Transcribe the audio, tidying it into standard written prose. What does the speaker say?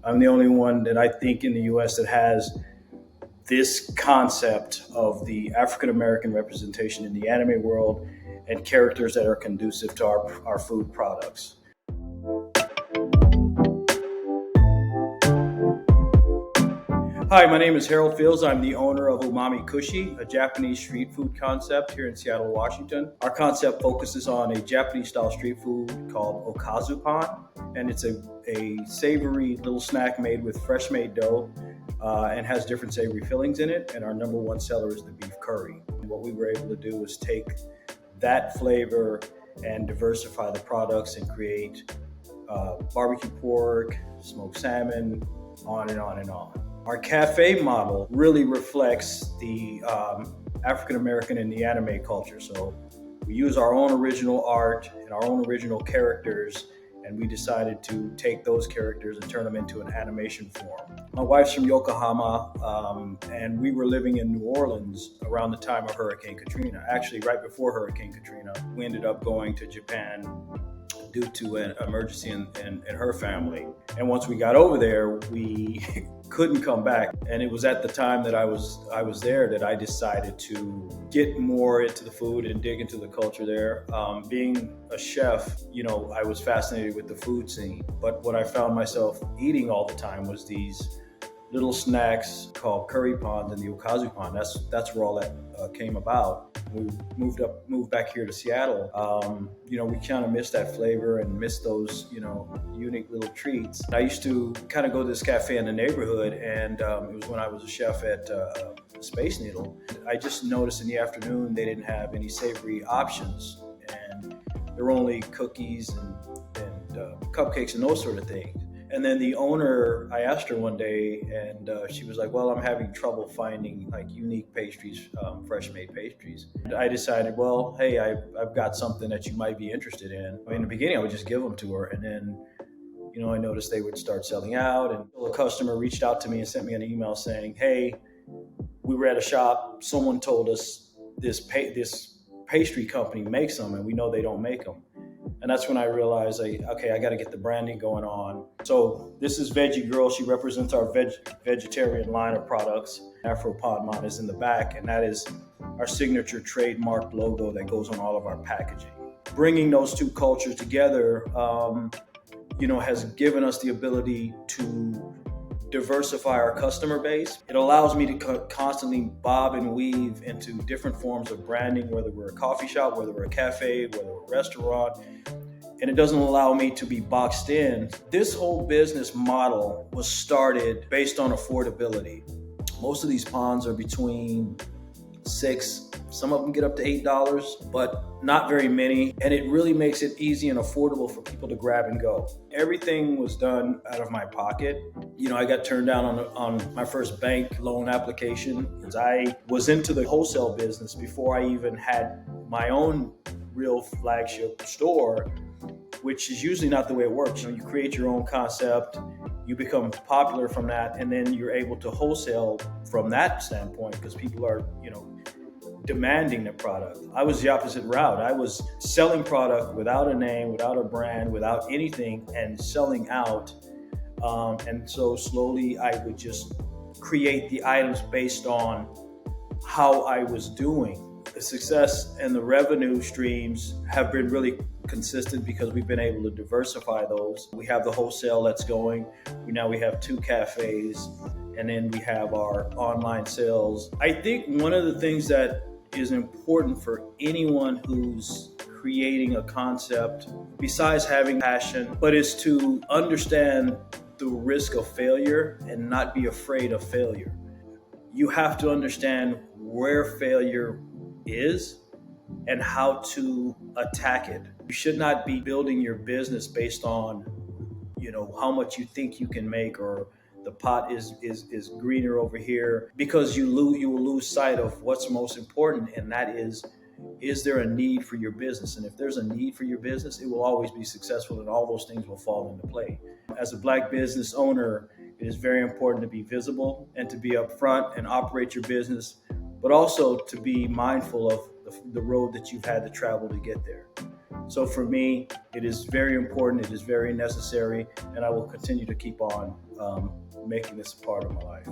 I'm the only one that I think in the US that has this concept of the African American representation in the anime world and characters that are conducive to our food products. Hi, my name is Harold Fields. I'm the owner of Umami Kushi, a Japanese street food concept here in Seattle, Washington. Our concept focuses on a Japanese style street food called okazupan, and it's a savory little snack made with fresh made dough and has different savory fillings in it. And our number one seller is the beef curry. And what we were able to do is take that flavor and diversify the products and create barbecue pork, smoked salmon, on and on and on. Our cafe model really reflects the African American and the anime culture. So we use our own original art and our own original characters, and we decided to take those characters and turn them into an animation form. My wife's from Yokohama, and we were living in New Orleans around the time of Hurricane Katrina. Actually, right before Hurricane Katrina, we ended up going to Japan due to an emergency in her family. And once we got over there, we couldn't come back. And it was at the time that I was there that I decided to get more into the food and dig into the culture there. Being a chef, I was fascinated with the food scene. But what I found myself eating all the time was these little snacks called curry pans and the okazu pan. That's where all that came about. We moved back here to Seattle. We kind of missed that flavor and missed those, unique little treats. I used to kind of go to this cafe in the neighborhood, and it was when I was a chef at Space Needle. I just noticed in the afternoon they didn't have any savory options, and there were only cookies and cupcakes and those sort of things. And then the owner, I asked her one day, and she was like, well, I'm having trouble finding like unique pastries, fresh made pastries. And I decided, well, hey, I've got something that you might be interested in. In the beginning, I would just give them to her. And then, I noticed they would start selling out. And a customer reached out to me and sent me an email saying, hey, we were at a shop. Someone told us this pastry company makes them, and we know they don't make them. And that's when I realized, I got to get the branding going on. So this is Veggie Girl. She represents our vegetarian line of products. AfroPodmon is in the back, and that is our signature trademark logo that goes on all of our packaging. Bringing those two cultures together, has given us the ability to diversify our customer base. It allows me to constantly bob and weave into different forms of branding, whether we're a coffee shop, whether we're a cafe, whether we're a restaurant, and it doesn't allow me to be boxed in. This whole business model was started based on affordability. Most of these ponds are between $6, some of them get up to $8, but not very many. And it really makes it easy and affordable for people to grab and go. Everything was done out of my pocket. I got turned down on my first bank loan application because I was into the wholesale business before I even had my own real flagship store, which is usually not the way it works. You create your own concept, you become popular from that, and then you're able to wholesale from that standpoint because people are, demanding the product. I was the opposite route. I was selling product without a name, without a brand, without anything, and selling out. And so slowly I would just create the items based on how I was doing. The success and the revenue streams have been really consistent because we've been able to diversify those. We have the wholesale that's going. Now we have 2 cafes, and then we have our online sales. I think one of the things that is important for anyone who's creating a concept, besides having passion, but is to understand the risk of failure and not be afraid of failure. You have to understand where failure is and how to attack it. You should not be building your business based on, how much you think you can make, or the pot is greener over here, because you will lose sight of what's most important, and that is there a need for your business? And if there's a need for your business, it will always be successful, and all those things will fall into play. As a Black business owner, it is very important to be visible and to be upfront and operate your business, but also to be mindful of the road that you've had to travel to get there. So for me, it is very important, it is very necessary, and I will continue to keep on making this a part of my life.